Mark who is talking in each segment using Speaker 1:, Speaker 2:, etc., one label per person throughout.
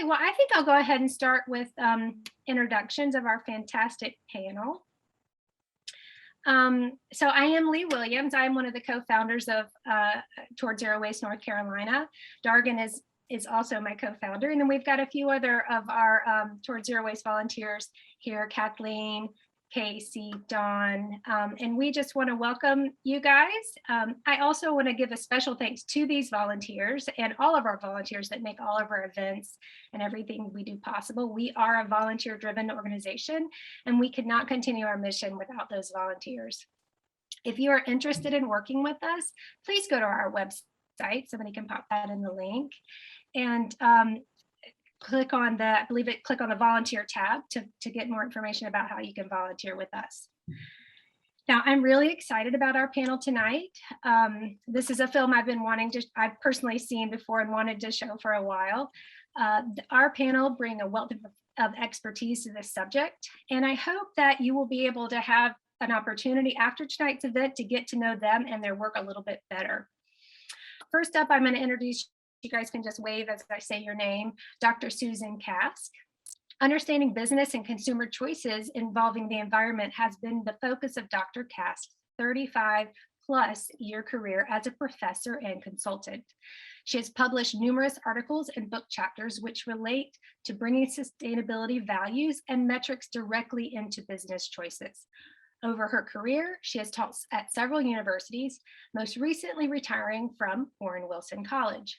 Speaker 1: well, I think I'll go ahead and start with introductions of our fantastic panel. So I am Lee Williams. I am one of the co-founders of Toward Zero Waste North Carolina. Dargan is also my co-founder. And then we've got a few other of our Toward Zero Waste volunteers here, Kathleen, Casey, Dawn, and we just want to welcome you guys. I also want to give a special thanks to these volunteers and all of our volunteers that make all of our events and everything we do possible. We are a volunteer-driven organization, and we could not continue our mission without those volunteers. If you are interested in working with us, please go to our website. Somebody can pop that in the link, and click on click on the volunteer tab to get more information about how you can volunteer with us. Now, I'm really excited about our panel tonight. This is a film I've personally seen before and wanted to show for a while. Our panel bring a wealth of expertise to this subject, and I hope that you will be able to have an opportunity after tonight's event to get to know them and their work a little bit better. First up, I'm going to introduce, you guys can just wave as I say your name, Dr. Susan Kask. Understanding business and consumer choices involving the environment has been the focus of Dr. Kask's 35+ year career as a professor and consultant. She has published numerous articles and book chapters which relate to bringing sustainability values and metrics directly into business choices. Over her career, she has taught at several universities, most recently retiring from Warren Wilson College.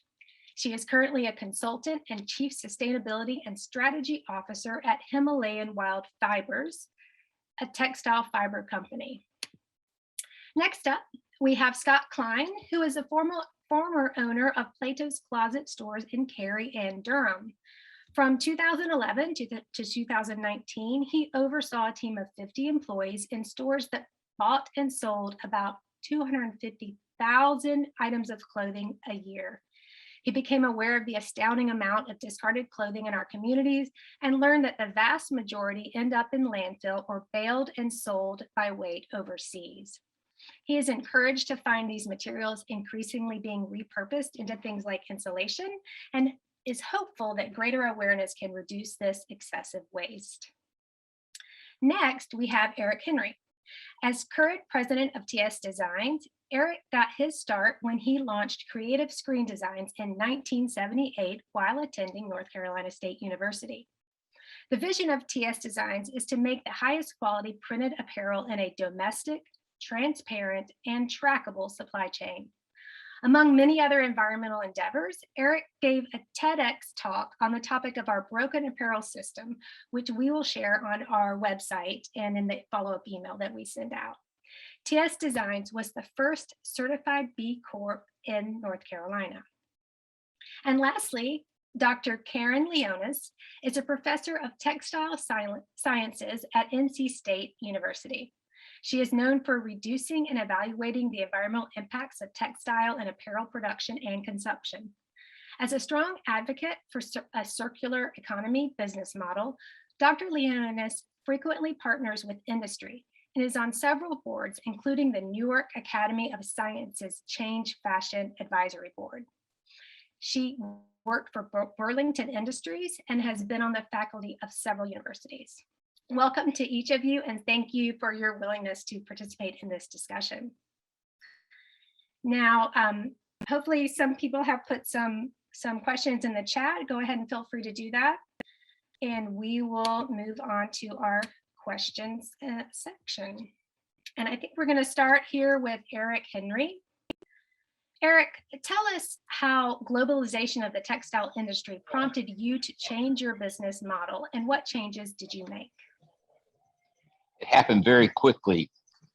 Speaker 1: She is currently a consultant and chief sustainability and strategy officer at Himalayan Wild Fibers, a textile fiber company. Next up, we have Scott Cline, who is a former owner of Plato's Closet stores in Cary and Durham. From 2011 to 2019, he oversaw a team of 50 employees in stores that bought and sold about 250,000 items of clothing a year. He became aware of the astounding amount of discarded clothing in our communities and learned that the vast majority end up in landfill or baled and sold by weight overseas. He is encouraged to find these materials increasingly being repurposed into things like insulation and is hopeful that greater awareness can reduce this excessive waste. Next, we have Eric Henry. As current president of TS Designs, Eric got his start when he launched Creative Screen Designs in 1978 while attending North Carolina State University. The vision of TS Designs is to make the highest quality printed apparel in a domestic, transparent, and trackable supply chain. Among many other environmental endeavors, Eric gave a TEDx talk on the topic of our broken apparel system, which we will share on our website and in the follow-up email that we send out. TS Designs was the first certified B Corp in North Carolina. And lastly, Dr. Karen Leonas is a professor of textile sciences at NC State University. She is known for reducing and evaluating the environmental impacts of textile and apparel production and consumption. As a strong advocate for a circular economy business model, Dr. Leonas frequently partners with industry and is on several boards, including the New York Academy of Sciences Change Fashion Advisory Board. She worked for Burlington Industries and has been on the faculty of several universities. Welcome to each of you, and thank you for your willingness to participate in this discussion. Now, hopefully some people have put some questions in the chat. Go ahead and feel free to do that. And we will move on to our questions section. And I think we're going to start here with Eric Henry. Eric, tell us how globalization of the textile industry prompted you to change your business model, and what changes did you make?
Speaker 2: It happened very quickly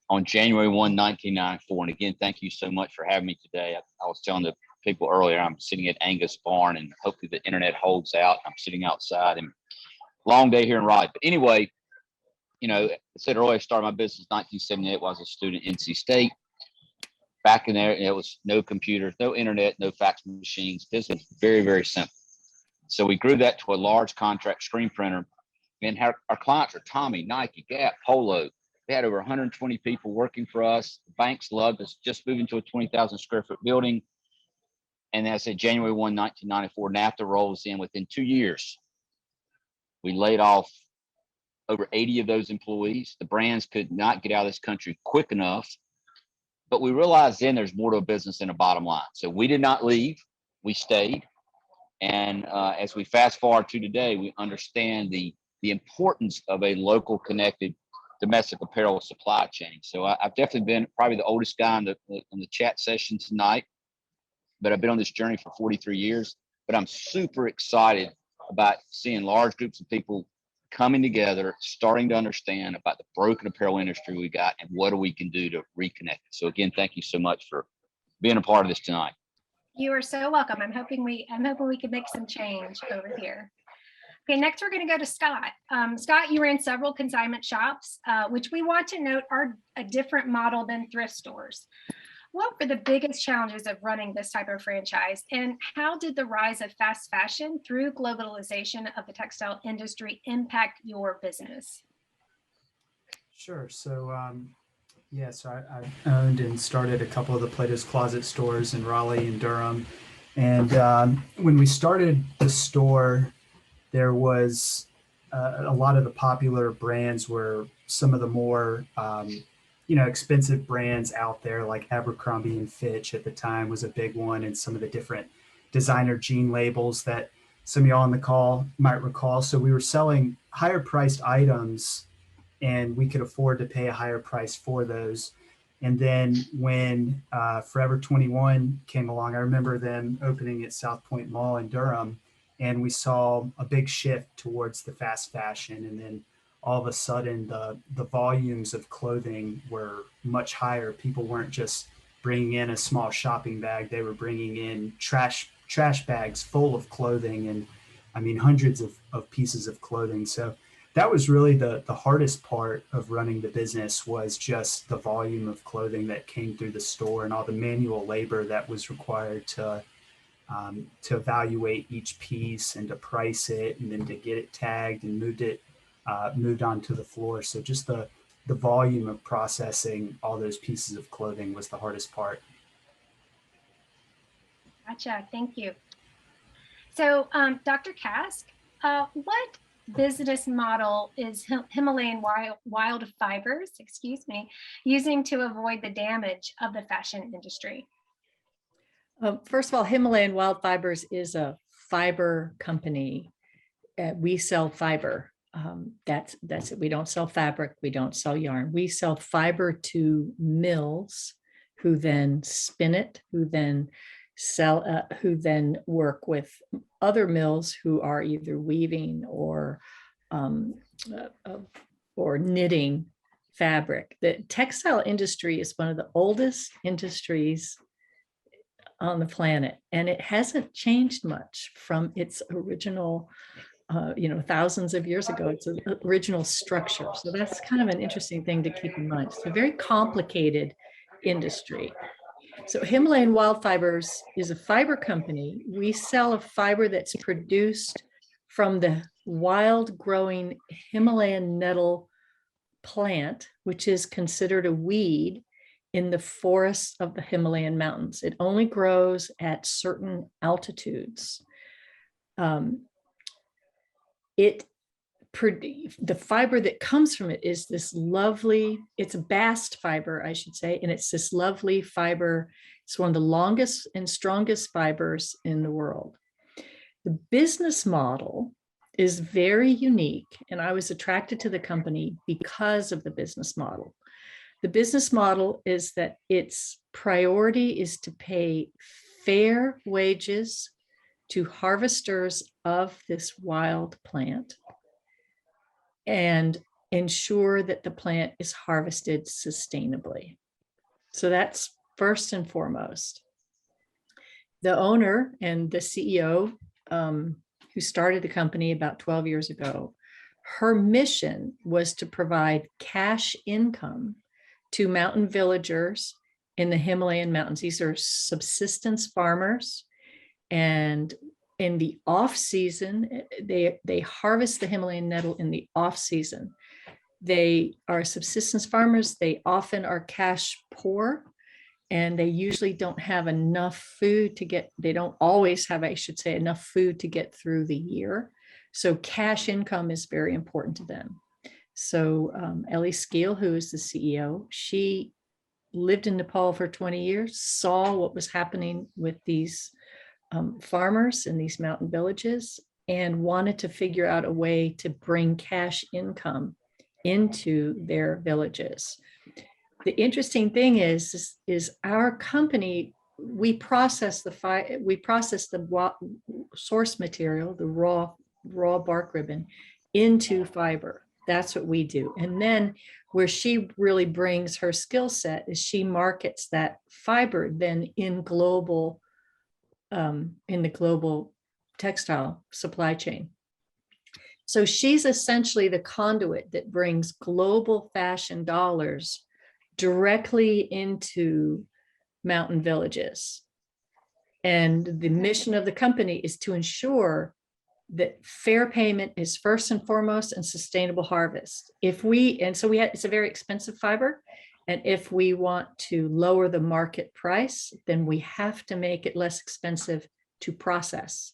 Speaker 2: on January 1, 1994. And again, thank you so much for having me today. I was telling the people earlier, I'm sitting at Angus Barn, and hopefully the internet holds out. I'm sitting outside, and long day here in Raleigh. But anyway, you know, I said earlier, I started my business in 1978 while I was a student at NC State. Back in there, it was no computers, no internet, no fax machines. Business was very, very simple. So we grew that to a large contract screen printer. And our clients are Tommy, Nike, Gap, Polo. We had over 120 people working for us. The banks loved us, just moving to a 20,000 square foot building. And as I said, January 1, 1994, NAFTA rolls in. Within 2 years, We laid off over 80 of those employees. The brands could not get out of this country quick enough, but we realized then there's more to a business than a bottom line. So we did not leave, we stayed. And as we fast forward to today, we understand the importance of a local connected domestic apparel supply chain. So I've definitely been probably the oldest guy in the chat session tonight, but I've been on this journey for 43 years. But I'm super excited about seeing large groups of people coming together, starting to understand about the broken apparel industry we got and what we can do to reconnect it. So again, thank you so much for being a part of this tonight.
Speaker 1: You are so welcome. I'm hoping we can make some change over here. Okay, next we're going to go to Scott. Scott, you ran several consignment shops, which we want to note are a different model than thrift stores. What were the biggest challenges of running this type of franchise, and how did the rise of fast fashion through globalization of the textile industry impact your business?
Speaker 3: Sure. So, so I owned and started a couple of the Plato's Closet stores in Raleigh and Durham. And when we started the store, there was a lot of the popular brands were some of the more expensive brands out there, like Abercrombie and Fitch at the time was a big one, and some of the different designer jean labels that some of y'all on the call might recall. So we were selling higher priced items, and we could afford to pay a higher price for those. And then when Forever 21 came along, I remember them opening at South Point Mall in Durham, and we saw a big shift towards the fast fashion. And then all of a sudden, the volumes of clothing were much higher. People weren't just bringing in a small shopping bag. They were bringing in trash bags full of clothing, and I mean, hundreds of pieces of clothing. So that was really the hardest part of running the business, was just the volume of clothing that came through the store and all the manual labor that was required to evaluate each piece and to price it, and then to get it tagged and moved onto the floor. So just the volume of processing all those pieces of clothing was the hardest part.
Speaker 1: Gotcha. Thank you. So, Dr. Kask, what business model is Himalayan wild fibers, using to avoid the damage of the fashion industry?
Speaker 4: First of all, Himalayan Wild Fibers is a fiber company. We sell fiber. That's it. We don't sell fabric. We don't sell yarn. We sell fiber to mills, who then spin it, who then sell, who then work with other mills who are either weaving or knitting fabric. The textile industry is one of the oldest industries on the planet, and it hasn't changed much from its original, thousands of years ago, its original structure. So that's kind of an interesting thing to keep in mind. It's a very complicated industry. So Himalayan Wild Fibers is a fiber company. We sell a fiber that's produced from the wild growing Himalayan nettle plant, which is considered a weed in the forests of the Himalayan mountains. It only grows at certain altitudes. The fiber that comes from it is this lovely, it's a bast fiber, I should say, and it's this lovely fiber. It's one of the longest and strongest fibers in the world. The business model is very unique, and I was attracted to the company because of the business model. The business model is that its priority is to pay fair wages to harvesters of this wild plant and ensure that the plant is harvested sustainably. So that's first and foremost. The owner and the CEO, who started the company about 12 years ago, her mission was to provide cash income to mountain villagers in the Himalayan mountains. These are subsistence farmers, and in the off season, they harvest the Himalayan nettle in the off season. They are subsistence farmers. They often are cash poor, and they usually don't have enough food to get, they don't always have, I should say, enough food to get through the year. So cash income is very important to them. So Ellie Skeel, who is the CEO, she lived in Nepal for 20 years, saw what was happening with these farmers in these mountain villages, and wanted to figure out a way to bring cash income into their villages. The interesting thing is our company, we process the source material, the raw bark ribbon, into fiber. That's what we do. And then where she really brings her skill set is she markets that fiber then in the global textile supply chain. So she's essentially the conduit that brings global fashion dollars directly into mountain villages. And the mission of the company is to ensure that fair payment is first and foremost and sustainable harvest. It's a very expensive fiber. And if we want to lower the market price, then we have to make it less expensive to process.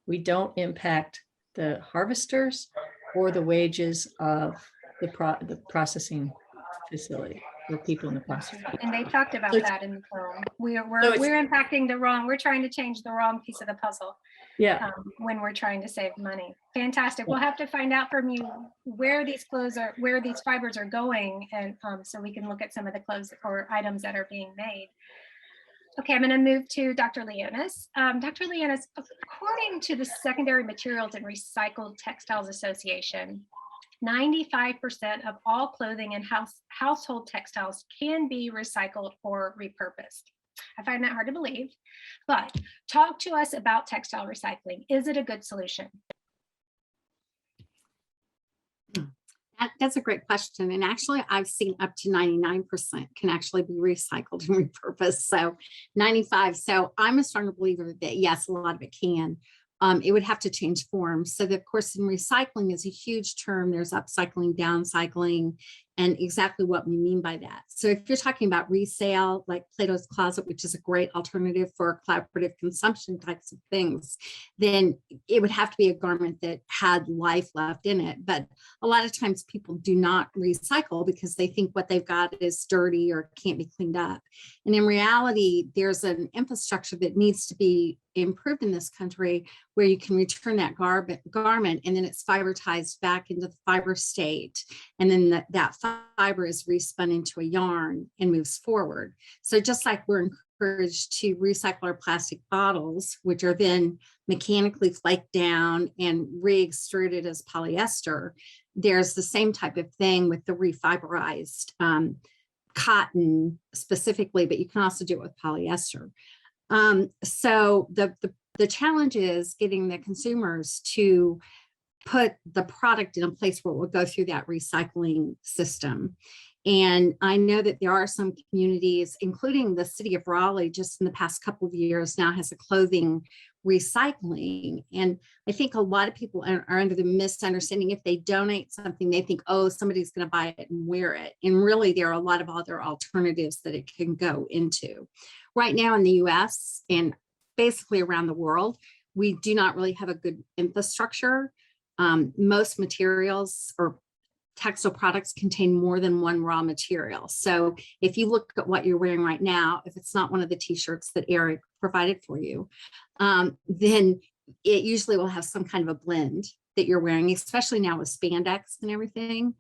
Speaker 4: We don't impact the harvesters or the wages of the processing facility or people in the process.
Speaker 1: And they talked about
Speaker 4: So
Speaker 1: that in the film. We're
Speaker 4: it's-
Speaker 1: impacting we're trying to change the wrong piece of the puzzle
Speaker 4: Yeah.
Speaker 1: when we're trying to save money. Fantastic. We'll have to find out from you where these fibers are going, and so we can look at some of the clothes or items that are being made. Okay, I'm going to move to Dr. Leonas. Dr. Leonas, according to the Secondary Materials and Recycled Textiles Association, 95% of all clothing and household textiles can be recycled or repurposed. I find that hard to believe, but talk to us about textile recycling. Is it a good solution?
Speaker 5: That's a great question. And actually, I've seen up to 99% can actually be recycled and repurposed. So 95. So I'm a stronger believer that yes, a lot of it can. It would have to change forms. So of course, in recycling is a huge term. There's upcycling, downcycling, and exactly what we mean by that. So if you're talking about resale, like Plato's Closet, which is a great alternative for collaborative consumption types of things, then it would have to be a garment that had life left in it. But a lot of times people do not recycle because they think what they've got is dirty or can't be cleaned up. And in reality, there's an infrastructure that needs to be improved in this country where you can return that garment and then it's fiberized back into the fiber state. And then that fiber is respun into a yarn and moves forward. So just like we're encouraged to recycle our plastic bottles, which are then mechanically flaked down and re-extruded as polyester, there's the same type of thing with the refiberized cotton specifically, but you can also do it with polyester. So the challenge is getting the consumers to put the product in a place where it will go through that recycling system. And I know that there are some communities, including the city of Raleigh, just in the past couple of years now has a clothing recycling. And I think a lot of people are under the misunderstanding if they donate something, they think, oh, somebody's going to buy it and wear it. And really, there are a lot of other alternatives that it can go into. Right now in the US and basically around the world, we do not really have a good infrastructure. Most materials or textile products contain more than one raw material. So if you look at what you're wearing right now, if it's not one of the t-shirts that Eric provided for you, then it usually will have some kind of a blend that you're wearing, especially now with spandex and everything.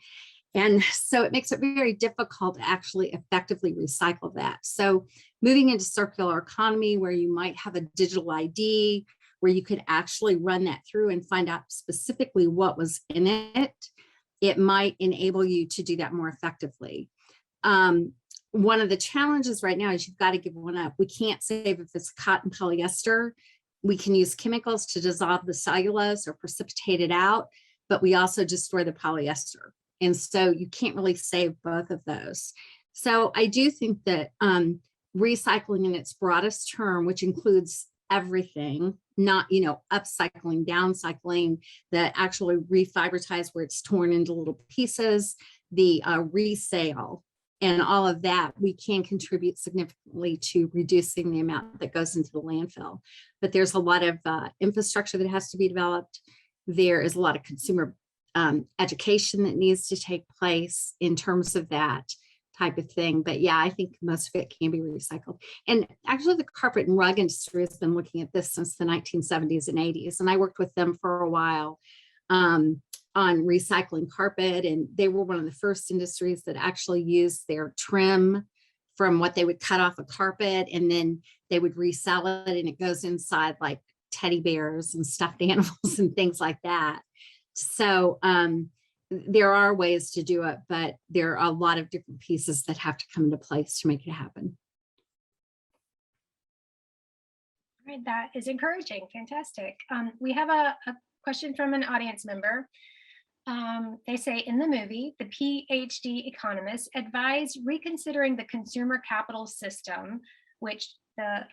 Speaker 5: And so it makes it very difficult to actually effectively recycle that. So moving into circular economy where you might have a digital ID, where you could actually run that through and find out specifically what was in it, it might enable you to do that more effectively. One of the challenges right now is you've got to give one up. We can't save if it's cotton polyester. We can use chemicals to dissolve the cellulose or precipitate it out, but we also destroy the polyester. And so you can't really save both of those. So I do think that recycling in its broadest term, which includes everything, not, upcycling, downcycling, the actually refibritize where it's torn into little pieces, the resale, and all of that, we can contribute significantly to reducing the amount that goes into the landfill. But there's a lot of infrastructure that has to be developed. there is a lot of consumer education that needs to take place in terms of that type of thing. But yeah, I think most of it can be recycled. And actually the carpet and rug industry has been looking at this since the 1970s and 80s. And I worked with them for a while on recycling carpet. And they were one of the first industries that actually used their trim from what they would cut off a carpet, and then they would resell it, and it goes inside like teddy bears and stuffed animals and things like that. So there are ways to do it, but there are a lot of different pieces that have to come into place to make it happen.
Speaker 1: All right, that is encouraging. Fantastic. We have a question from an audience member. They say, in the movie, the PhD economists advise reconsidering the consumer capital system, which the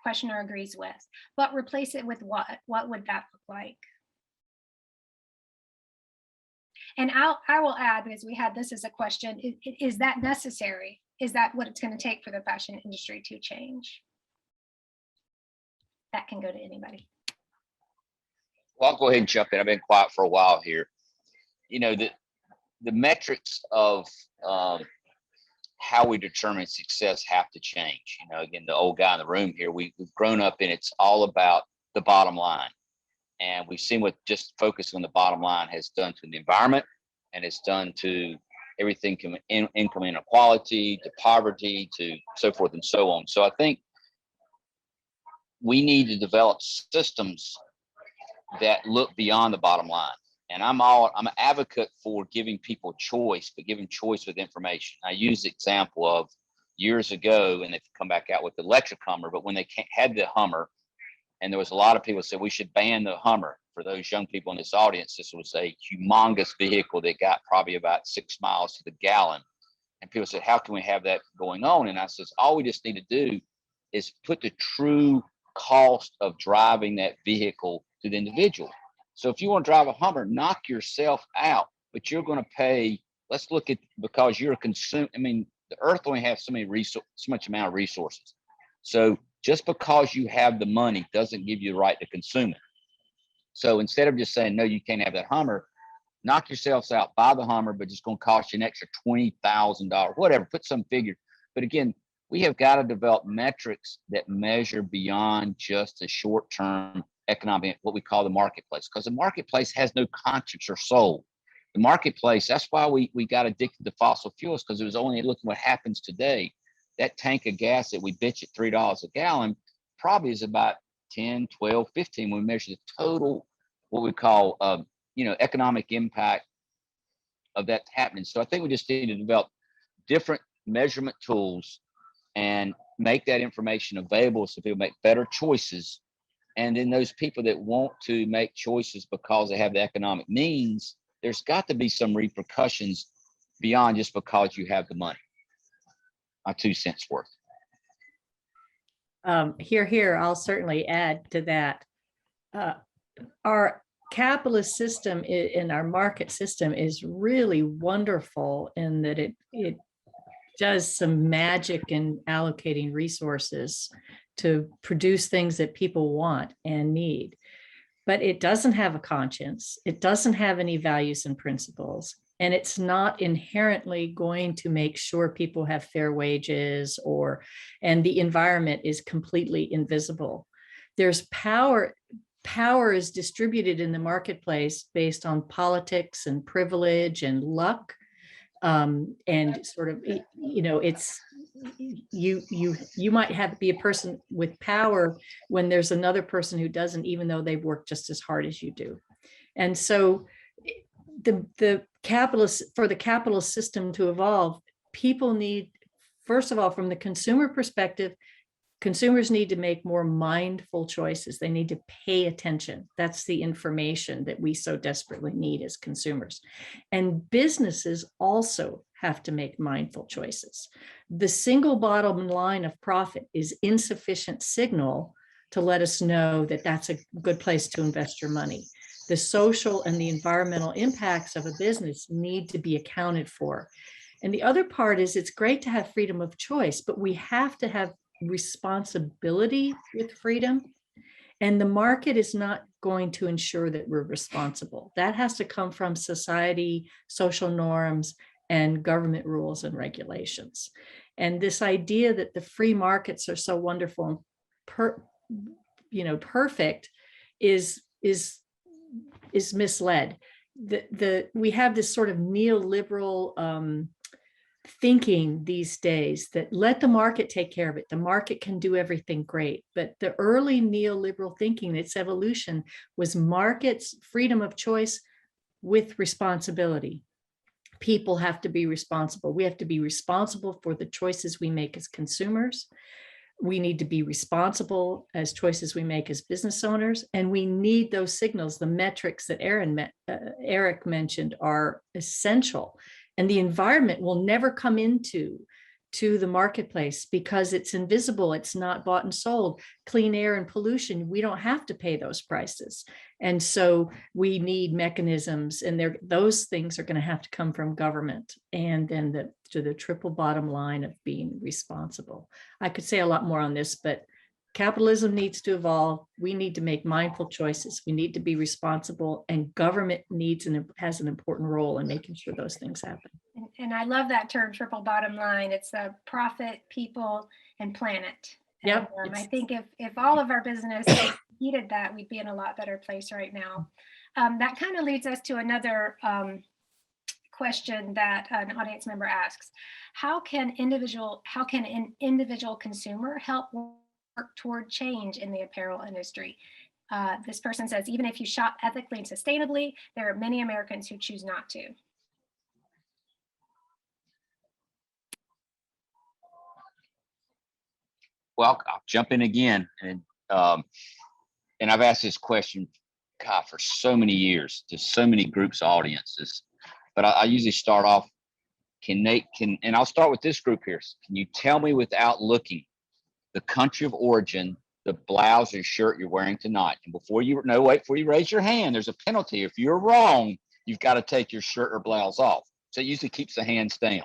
Speaker 1: questioner agrees with, but replace it with what? What would that look like? And I will add, because we had this as a question, is that necessary? Is that what it's going to take for the fashion industry to change? That can go to anybody.
Speaker 2: Well, I'll go ahead and jump in. I've been quiet for a while here. You know, the metrics of how we determine success have to change. You know, again, the old guy in the room here, we've grown up and it's all about the bottom line. And we've seen what just focusing on the bottom line has done to the environment, and it's done to everything from income inequality to poverty to so forth and so on. So I think we need to develop systems that look beyond the bottom line. And I'm an advocate for giving people choice, but giving choice with information. I use the example of years ago, and they've come back out with the electric Hummer, but when they had the Hummer, and there was a lot of people said we should ban the Hummer. For those young people in this audience, this was a humongous vehicle that got probably about 6 miles to the gallon. And people said, how can we have that going on? And I says, all we just need to do is put the true cost of driving that vehicle to the individual. So if you want to drive a Hummer, knock yourself out, but you're going to pay. Let's look at, because you're a consumer. I mean, the earth only has so much amount of resources. So just because you have the money doesn't give you the right to consume it. So instead of just saying, no, you can't have that Hummer, knock yourselves out, buy the Hummer, but it's going to cost you an extra $20,000, whatever, put some figure. But again, we have got to develop metrics that measure beyond just the short-term economic, what we call the marketplace, because the marketplace has no conscience or soul. The marketplace, that's why we got addicted to fossil fuels, because it was only looking what happens today. That tank of gas that we bitch at $3 a gallon probably is about 10, 12, 15 when we measure the total, what we call, economic impact of that happening. So I think we just need to develop different measurement tools and make that information available so people make better choices. And then those people that want to make choices because they have the economic means, there's got to be some repercussions beyond just because you have the money. My 2 cents worth.
Speaker 4: Here, I'll certainly add to that. Our capitalist system in our market system is really wonderful in that it does some magic in allocating resources to produce things that people want and need. But it doesn't have a conscience. It doesn't have any values and principles. And it's not inherently going to make sure people have fair wages and the environment is completely invisible. There's power. Power is distributed in the marketplace based on politics and privilege and luck. And sort of, it's, you might be a person with power when there's another person who doesn't, even though they've worked just as hard as you do. And so the capitalist system to evolve, people need, first of all, from the consumer perspective, consumers need to make more mindful choices. They need to pay attention. That's the information that we so desperately need as consumers. And businesses also have to make mindful choices. The single bottom line of profit is insufficient signal to let us know that that's a good place to invest your money. The social and the environmental impacts of a business need to be accounted for. And the other part is, it's great to have freedom of choice, but we have to have responsibility with freedom. And the market is not going to ensure that we're responsible. That has to come from society, social norms, and government rules and regulations. And this idea that the free markets are so wonderful and perfect is misled. We have this sort of neoliberal thinking these days that let the market take care of it. The market can do everything great. But the early neoliberal thinking, its evolution, was markets, freedom of choice with responsibility. People have to be responsible. We have to be responsible for the choices we make as consumers. We need to be responsible as choices we make as business owners. And we need those signals. The metrics that Eric mentioned are essential. And the environment will never come into the marketplace because it's invisible. It's not bought and sold. Clean air and pollution, we don't have to pay those prices. And so we need mechanisms, and those things are going to have to come from government, and then to the triple bottom line of being responsible. I could say a lot more on this, but capitalism needs to evolve. We need to make mindful choices. We need to be responsible, and government has an important role in making sure those things happen.
Speaker 1: And I love that term, triple bottom line. It's profit, people, and planet.
Speaker 4: Yep.
Speaker 1: And, I think if all of our business heeded that, we'd be in a lot better place right now. That kind of leads us to another question that an audience member asks. How can an individual consumer help work toward change in the apparel industry? This person says, even if you shop ethically and sustainably, there are many Americans who choose not to.
Speaker 2: Well, I'll jump in again, and I've asked this question, God, for so many years to so many groups, audiences, but I usually start off, and I'll start with this group here. Can you tell me without looking the country of origin, the blouse or shirt you're wearing tonight? And before you raise your hand, there's a penalty. If you're wrong, you've got to take your shirt or blouse off. So it usually keeps the hands down.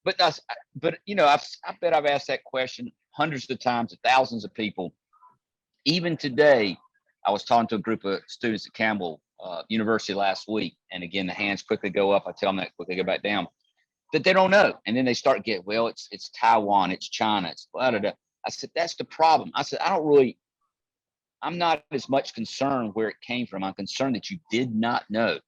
Speaker 2: But I bet I've asked that question hundreds of times to thousands of people. Even today, I was talking to a group of students at Campbell University last week. And again, the hands quickly go up. I tell them that quickly go back down. That they don't know. And then they start getting, well, it's Taiwan, it's China, it's blah, blah, blah. I said, that's the problem. I said, I'm not as much concerned where it came from. I'm concerned that you did not know.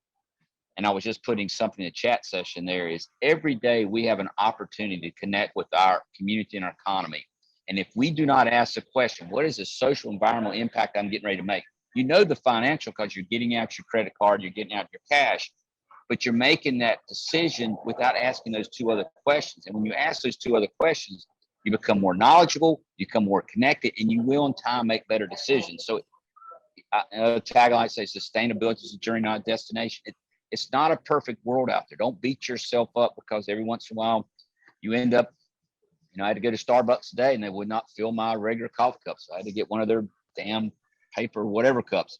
Speaker 2: And I was just putting something in the chat session there, is every day we have an opportunity to connect with our community and our economy. And if we do not ask the question, what is the social environmental impact I'm getting ready to make? You know the financial, because you're getting out your credit card, you're getting out your cash, but you're making that decision without asking those two other questions. And when you ask those two other questions, you become more knowledgeable, you become more connected, and you will in time make better decisions. So tagline says sustainability is a journey, not a destination. It's not a perfect world out there. Don't beat yourself up because every once in a while you end up, I had to go to Starbucks today and they would not fill my regular coffee cups. So I had to get one of their damn paper, whatever cups.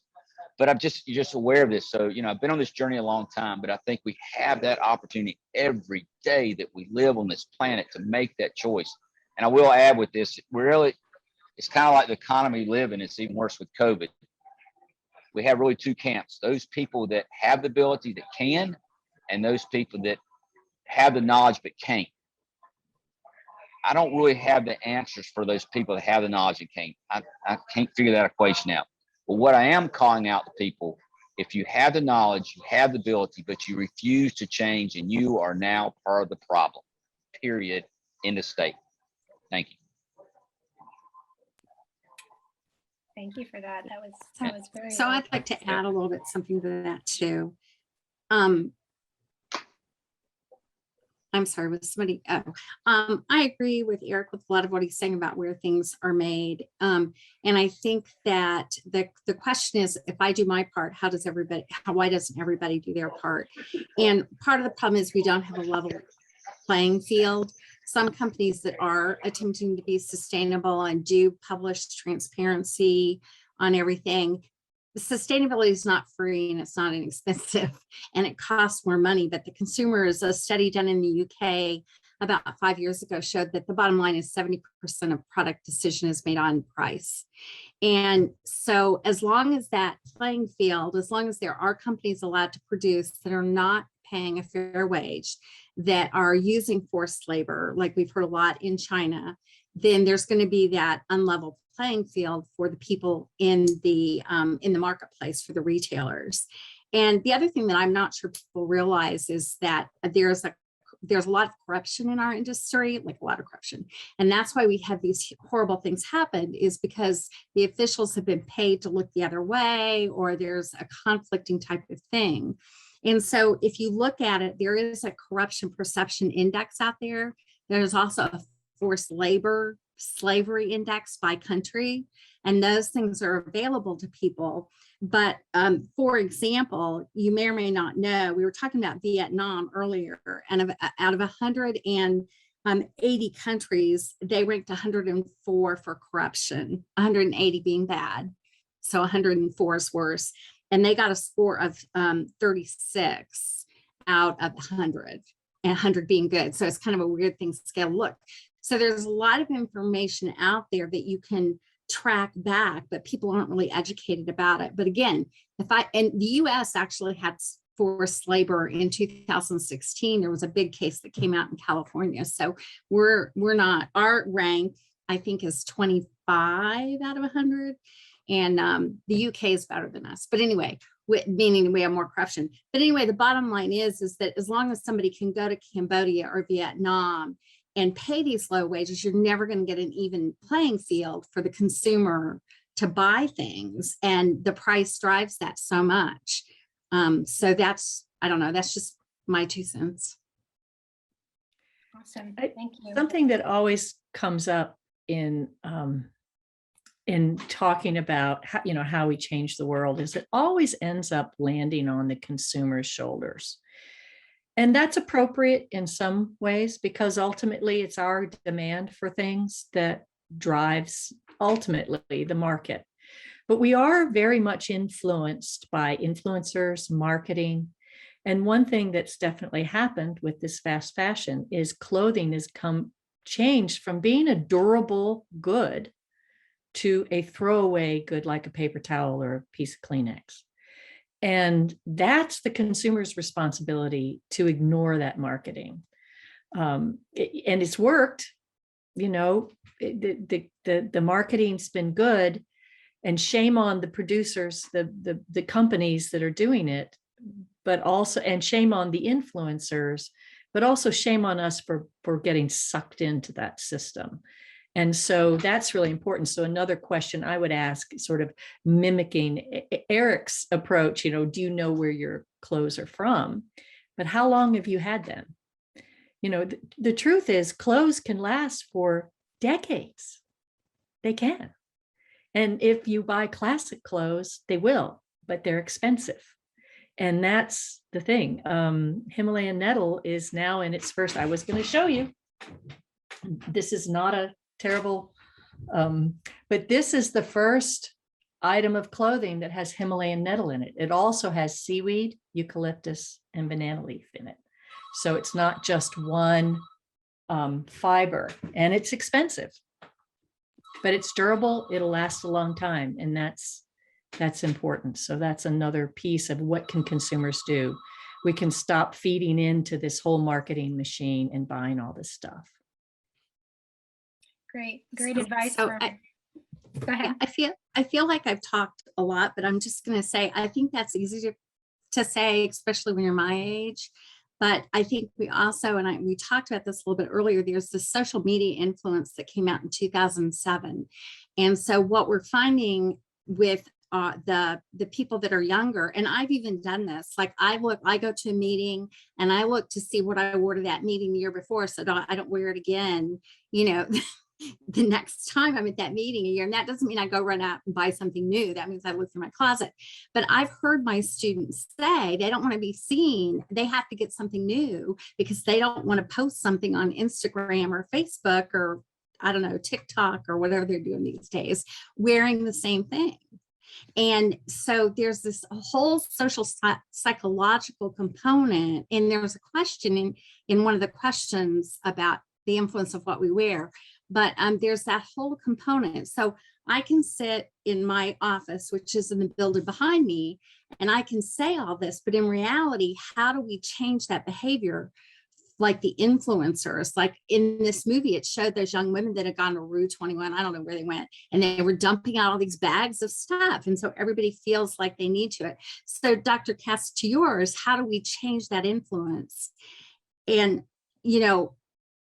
Speaker 2: But you're just aware of this. So, I've been on this journey a long time, but I think we have that opportunity every day that we live on this planet to make that choice. And I will add with this, it's kind of like the economy we live in. It's even worse with COVID. We have really two camps: those people that have the ability that can, and those people that have the knowledge but can't. I don't really have the answers for those people that have the knowledge and can't. I can't figure that equation out. But what I am calling out to people, if you have the knowledge, you have the ability, but you refuse to change, and you are now part of the problem, period, in the state. Thank you.
Speaker 1: Thank you for that. That was very.
Speaker 5: So I'd like to add a little bit something to that too. I'm sorry, was somebody, I agree with Eric with a lot of what he's saying about where things are made. And I think that the question is, if I do my part, why doesn't everybody do their part? And part of the problem is we don't have a level playing field. Some companies that are attempting to be sustainable and do publish transparency on everything, sustainability is not free and it's not inexpensive and it costs more money. But the consumer, is a study done in the UK about 5 years ago showed that the bottom line is 70% of product decision is made on price. And so as long as that playing field, as long as there are companies allowed to produce that are not paying a fair wage, that are using forced labor, like we've heard a lot in China, then there's going to be that unlevel playing field for the people in the marketplace, for the retailers. And the other thing that I'm not sure people realize is that there's a lot of corruption in our industry, like a lot of corruption. And that's why we have these horrible things happen, is because the officials have been paid to look the other way, or there's a conflicting type of thing. And so if you look at it, there is a corruption perception index out there. There's also a forced labor slavery index by country, and those things are available to people. But for example, you may or may not know, we were talking about Vietnam earlier, and out of 180 countries, they ranked 104 for corruption, 180 being bad. So 104 is worse. And they got a score of 36 out of 100, and 100 being good. So it's kind of a weird thing to scale. Look, so there's a lot of information out there that you can track back, but people aren't really educated about it. But again, and the US actually had forced labor in 2016. There was a big case that came out in California. So we're not, our rank, I think, is 25 out of 100. And the UK is better than us. But anyway, meaning we have more corruption. But anyway, the bottom line is that as long as somebody can go to Cambodia or Vietnam and pay these low wages, you're never going to get an even playing field for the consumer to buy things. And the price drives that so much. So that's, I don't know, that's just my 2 cents.
Speaker 1: Awesome. Thank you.
Speaker 4: Something that always comes up in talking about how, how we change the world is it always ends up landing on the consumer's shoulders. And that's appropriate in some ways, because ultimately it's our demand for things that drives ultimately the market. But we are very much influenced by influencers, marketing. And one thing that's definitely happened with this fast fashion is clothing has changed from being a durable good to a throwaway good, like a paper towel or a piece of Kleenex. And that's the consumer's responsibility to ignore that marketing. And it's worked, the marketing's been good, and shame on the producers, the companies that are doing it, but also, and shame on the influencers, but also shame on us for getting sucked into that system. And so that's really important. So another question I would ask, sort of mimicking Eric's approach, do you know where your clothes are from? But how long have you had them? The truth is clothes can last for decades. They can. And if you buy classic clothes, they will, but they're expensive. And that's the thing. Himalayan nettle is now in its first, I was going to show you. This is not a terrible, but this is the first item of clothing that has Himalayan nettle in it. It also has seaweed, eucalyptus, and banana leaf in it. So it's not just one fiber, and it's expensive, but it's durable. It'll last a long time, and that's important. So that's another piece of what can consumers do. We can stop feeding into this whole marketing machine and buying all this stuff.
Speaker 1: Great advice. Go ahead.
Speaker 5: Yeah, I feel like I've talked a lot, but I'm just going to say, I think that's easy to say, especially when you're my age. But I think we also, and we talked about this a little bit earlier, there's the social media influence that came out in 2007. And so what we're finding with the people that are younger, and I've even done this, like I go to a meeting and I look to see what I wore to that meeting the year before, so I don't wear it again, the next time I'm at that meeting a year. And that doesn't mean I go run out and buy something new. That means I look through my closet. But I've heard my students say they don't want to be seen. They have to get something new because they don't want to post something on Instagram or Facebook or, I don't know, TikTok or whatever they're doing these days, wearing the same thing. And so there's this whole social psychological component. And there was a question in one of the questions about the influence of what we wear. But there's that whole component. So I can sit in my office, which is in the building behind me, and I can say all this, but in reality, how do we change that behavior? Like the influencers, like in this movie, it showed those young women that had gone to Rue 21. I don't know where they went, and they were dumping out all these bags of stuff. And so everybody feels like they need to it. So Dr. Kask, to yours, how do we change that influence? And, you know,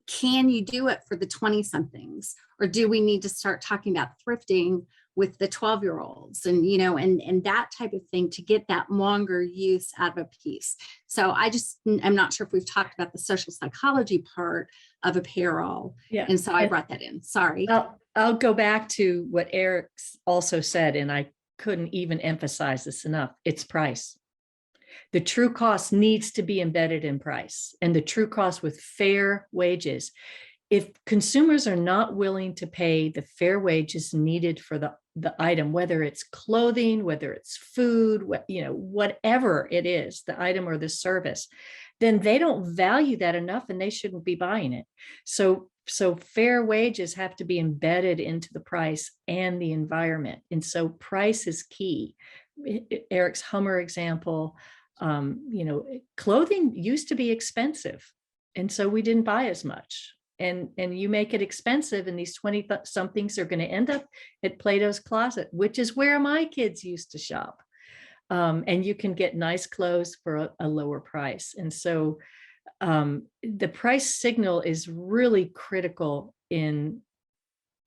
Speaker 5: can you do it for the 20 somethings, or do we need to start talking about thrifting with the 12-year-olds and, you know, and that type of thing to get that longer use out of a piece? So I'm not sure if we've talked about the social psychology part of apparel.
Speaker 4: Yeah.
Speaker 5: And so I brought that in. Sorry.
Speaker 4: I'll go back to what Eric also said, and I couldn't even emphasize this enough. It's price. The true cost needs to be embedded in price, and the true cost with fair wages. If consumers are not willing to pay the fair wages needed for the item, whether it's clothing, whether it's food, whatever it is, the item or the service, then they don't value that enough and they shouldn't be buying it. So fair wages have to be embedded into the price and the environment. And so price is key. Eric's Hummer example, clothing used to be expensive, and so we didn't buy as much. And you make it expensive, and these 20 somethings are going to end up at Plato's Closet, which is where my kids used to shop. And you can get nice clothes for a lower price. And so the price signal is really critical in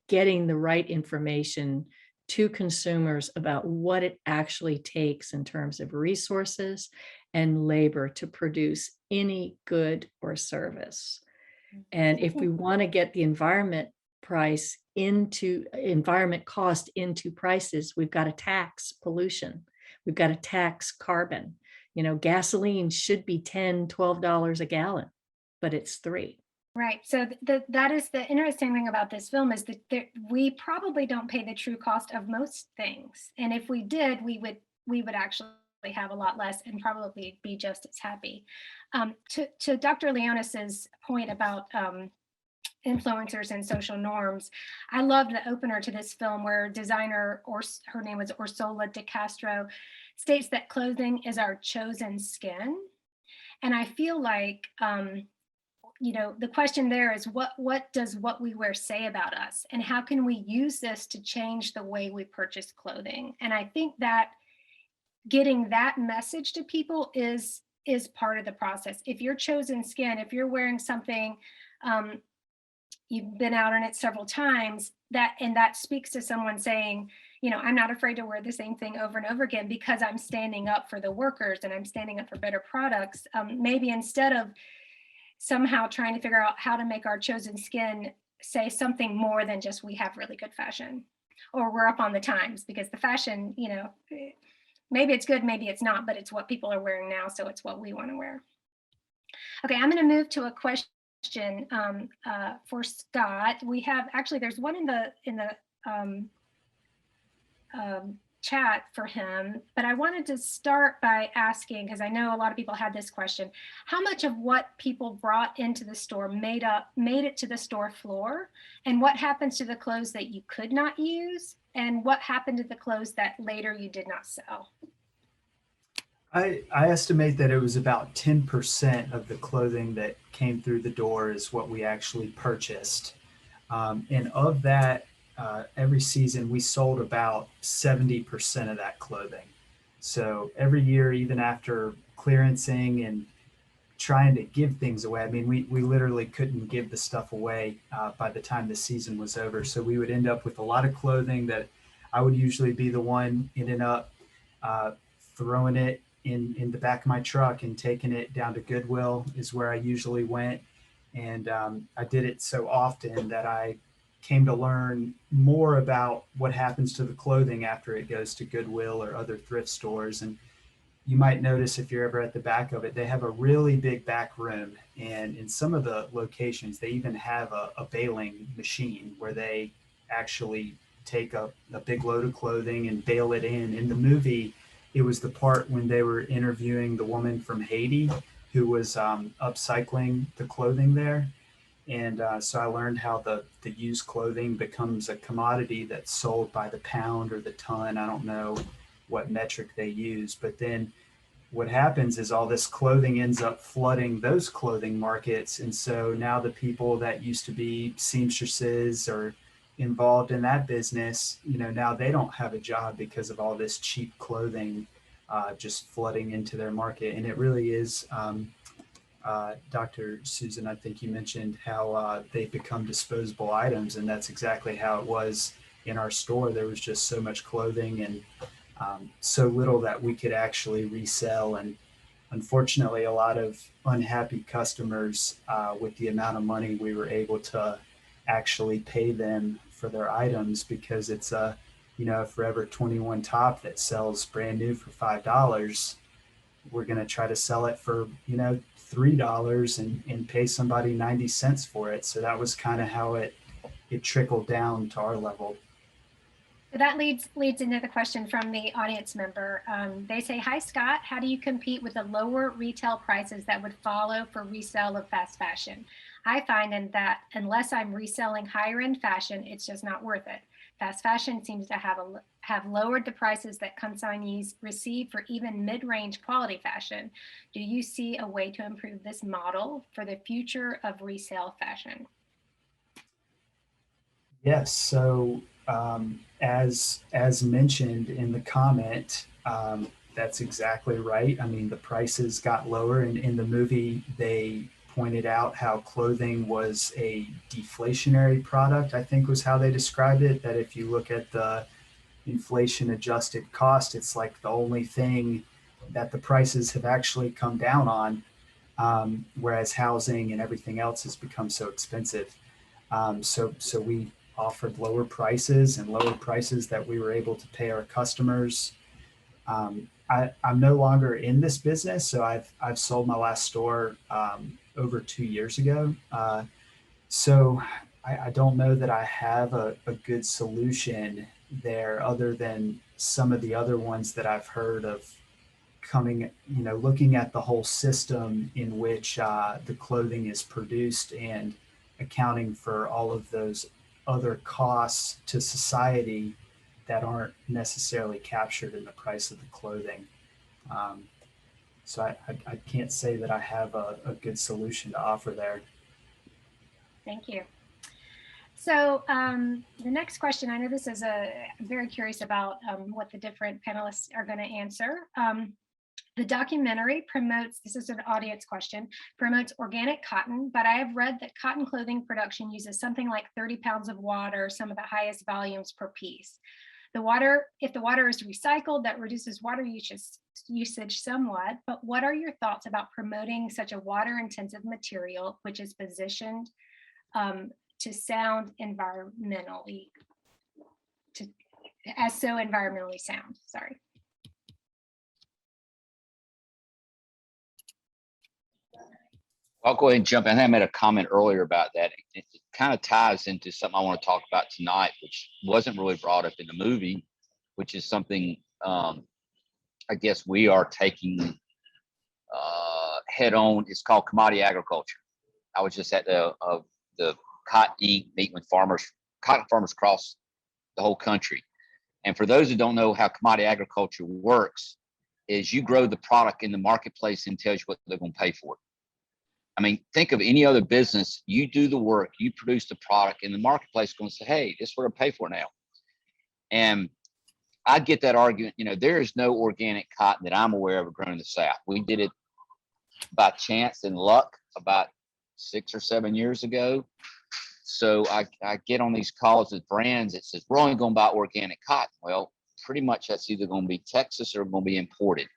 Speaker 4: getting the right information to consumers about what it actually takes in terms of resources and labor to produce any good or service. And if we want to get the environment cost into prices, we've got to tax pollution. We've got to tax carbon. Gasoline should be $10, $12 a gallon, but it's $3.
Speaker 1: Right. So that is the interesting thing about this film, is that we probably don't pay the true cost of most things. And if we did, we would actually have a lot less and probably be just as happy. To Dr. Leonas's point about influencers and social norms, I loved the opener to this film where designer, or her name was Ursula de Castro, states that clothing is our chosen skin. And I feel like the question there is what does what we wear say about us, and how can we use this to change the way we purchase clothing? And I think that getting that message to people is part of the process. If you're chosen skin, if you're wearing something, you've been out on it several times, that speaks to someone saying, I'm not afraid to wear the same thing over and over again because I'm standing up for the workers and I'm standing up for better products. Maybe instead of somehow trying to figure out how to make our chosen skin say something more than just we have really good fashion, or we're up on the times, because the fashion, maybe it's good, maybe it's not, but it's what people are wearing now, so it's what we want to wear. Okay, I'm going to move to a question for Scott. We have there's one in the chat for him, but I wanted to start by asking, because I know a lot of people had this question, how much of what people brought into the store made it to the store floor, and what happens to the clothes that you could not use, and what happened to the clothes that later you did not sell?
Speaker 3: I estimate that it was about 10% of the clothing that came through the door is what we actually purchased. And of that, every season we sold about 70% of that clothing. So every year, even after clearancing and trying to give things away, I mean, we literally couldn't give the stuff away by the time the season was over. So we would end up with a lot of clothing that I would usually be the one ending up throwing it in the back of my truck and taking it down to Goodwill is where I usually went. And I did it so often that I came to learn more about what happens to the clothing after it goes to Goodwill or other thrift stores. And you might notice, if you're ever at the back of it, they have a really big back room. And in some of the locations, they even have a baling machine where they actually take a big load of clothing and bale it in. In the movie, it was the part when they were interviewing the woman from Haiti who was upcycling the clothing there. And so I learned how the used clothing becomes a commodity that's sold by the pound or the ton. I don't know what metric they use, but then what happens is all this clothing ends up flooding those clothing markets. And so now the people that used to be seamstresses or involved in that business, now they don't have a job because of all this cheap clothing just flooding into their market. And it really is, Dr. Susan, I think you mentioned how they become disposable items. And that's exactly how it was in our store. There was just so much clothing and so little that we could actually resell. And unfortunately, a lot of unhappy customers with the amount of money we were able to actually pay them for their items, because it's a Forever 21 top that sells brand new for $5. We're going to try to sell it for $3 and pay somebody 90 cents for it. So that was kind of how it trickled down to our level.
Speaker 1: So that leads into the question from the audience member. They say, "Hi Scott, how do you compete with the lower retail prices that would follow for resale of fast fashion? I find in that unless I'm reselling higher end fashion, it's just not worth it. Fast fashion seems to have lowered the prices that consignees receive for even mid-range quality fashion. Do you see a way to improve this model for the future of resale fashion?"
Speaker 3: Yes. So as mentioned in the comment, that's exactly right. I mean, the prices got lower, and in the movie, they pointed out how clothing was a deflationary product, I think was how they described it, that if you look at the inflation adjusted cost, it's like the only thing that the prices have actually come down on, whereas housing and everything else has become so expensive. So we offered lower prices that we were able to pay our customers. I'm no longer in this business, so I've sold my last store over 2 years ago. So I don't know that I have a good solution there, other than some of the other ones that I've heard of coming, looking at the whole system in which the clothing is produced and accounting for all of those other costs to society that aren't necessarily captured in the price of the clothing. So I can't say that I have a good solution to offer there.
Speaker 1: Thank you. So the next question, I know this is I'm very curious about what the different panelists are going to answer. The documentary promotes, this is an audience question, promotes organic cotton, but I have read that cotton clothing production uses something like 30 pounds of water, some of the highest volumes per piece. If the water is recycled, that reduces water usage somewhat, but what are your thoughts about promoting such a water intensive material, which is positioned to sound environmentally, as so environmentally sound, sorry.
Speaker 2: I'll go ahead and jump in. I made a comment earlier about that. It kind of ties into something I want to talk about tonight, which wasn't really brought up in the movie, which is something I guess we are taking head on. It's called commodity agriculture. I was just at the cotton ink meeting with cotton farmers across the whole country. And for those who don't know how commodity agriculture works, is you grow the product in the marketplace and tells you what they're going to pay for it. I mean, think of any other business. You do the work, you produce the product, and the marketplace is going to say, hey, this is what I pay for now. And I get that argument, there is no organic cotton that I'm aware of grown in the South. We did it by chance and luck about 6 or 7 years ago. So I get on these calls with brands that says, we're only going to buy organic cotton. Well, pretty much that's either going to be Texas or going to be imported.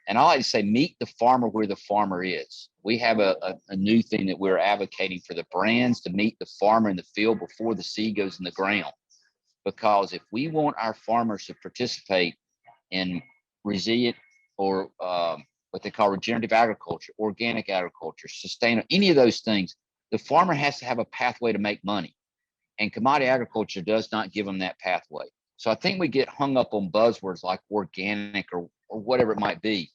Speaker 2: And I like to say, meet the farmer where the farmer is. We have a new thing that we're advocating for the brands to meet the farmer in the field before the seed goes in the ground. Because if we want our farmers to participate in resilient or what they call regenerative agriculture, organic agriculture, sustainable, any of those things, the farmer has to have a pathway to make money. And commodity agriculture does not give them that pathway. So I think we get hung up on buzzwords like organic or whatever it might be.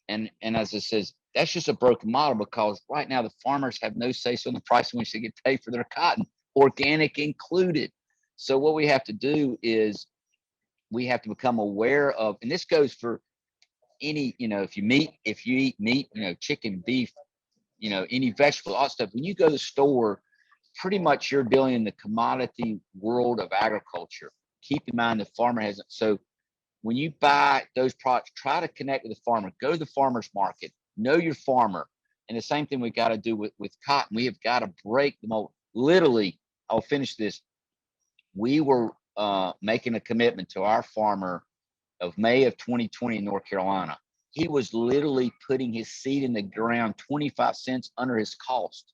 Speaker 2: And as it says, that's just a broken model, because right now the farmers have no say so in the price in which they get paid for their cotton, organic included. So what we have to do is we have to become aware of, and this goes for any, if you eat meat, chicken, beef, any vegetable, all stuff. When you go to the store, pretty much you're dealing in the commodity world of agriculture. Keep in mind the farmer hasn't. So when you buy those products, try to connect with the farmer. Go to the farmer's market. Know your farmer. And the same thing we got to do with cotton. We have got to break the mold. Literally, I'll finish this. We were making a commitment to our farmer of May of 2020 in North Carolina. He was literally putting his seed in the ground 25 cents under his cost.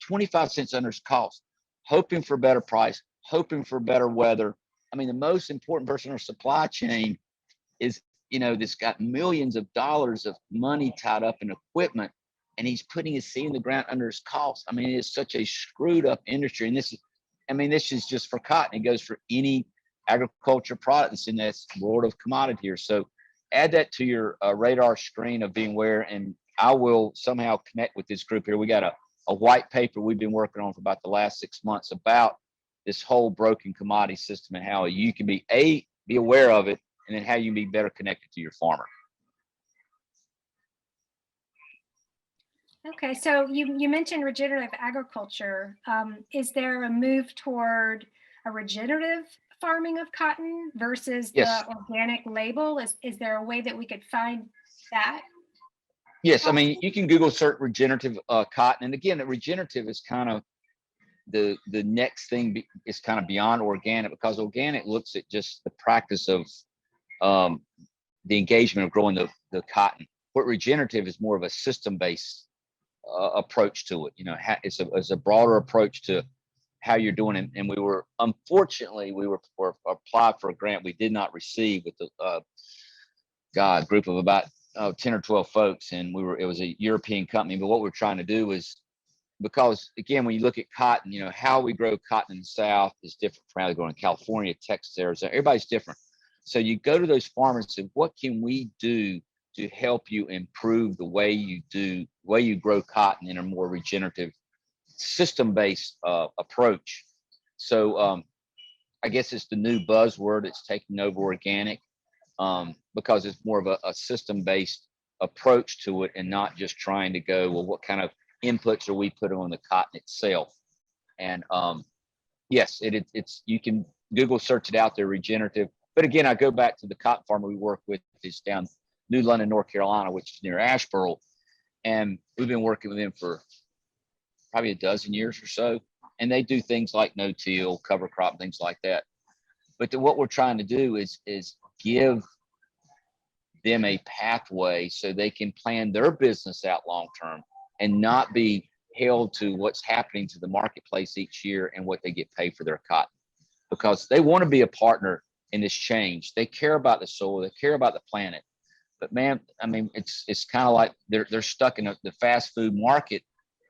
Speaker 2: 25 cents under his cost, hoping for a better price, hoping for better weather. I mean, the most important person in our supply chain is, that's got millions of dollars of money tied up in equipment, and he's putting his seed in the ground under his cost. I mean, it's such a screwed up industry. And this is just for cotton. It goes for any agriculture product that's in this world of commodity here. So add that to your radar screen of being aware, and I will somehow connect with this group here. We got a white paper we've been working on for about the last 6 months about this whole broken commodity system and how you can be aware of it, and then how you can be better connected to your farmer.
Speaker 1: Okay, so you mentioned regenerative agriculture. Is there a move toward a regenerative farming of cotton versus
Speaker 2: Yes.
Speaker 1: the organic label? Is there a way that we could find that?
Speaker 2: Yes, I mean, you can Google search regenerative cotton, and again, the regenerative is kind of the next thing is kind of beyond organic, because organic looks at just the practice of the engagement of growing the cotton. But regenerative is more of a system-based approach to it. It's a broader approach to how you're doing it. And we were applied for a grant we did not receive with the group of about 10 or 12 folks, and it was a European company. But what we're trying to do is, because again, when you look at cotton, how we grow cotton in the South is different from how they grow in California, Texas, Arizona. Everybody's different. So you go to those farmers and say, what can we do to help you improve the way you grow cotton in a more regenerative, system-based approach? So I guess it's the new buzzword. It's taking over organic, because it's more of a system-based approach to it, and not just trying to go, well, what kind of inputs are we putting on the cotton itself? And yes, it's you can Google search it out there, regenerative. But again, I go back to the cotton farmer we work with is down New London, North Carolina, which is near Asheboro, and we've been working with them for probably a dozen years or so. And they do things like no-till, cover crop, things like that. But what we're trying to do is give them a pathway so they can plan their business out long term, and not be held to what's happening to the marketplace each year and what they get paid for their cotton, because they want to be a partner in this change. They care about the soil, they care about the planet. But man, I mean, it's kind of like they're stuck in the fast food market,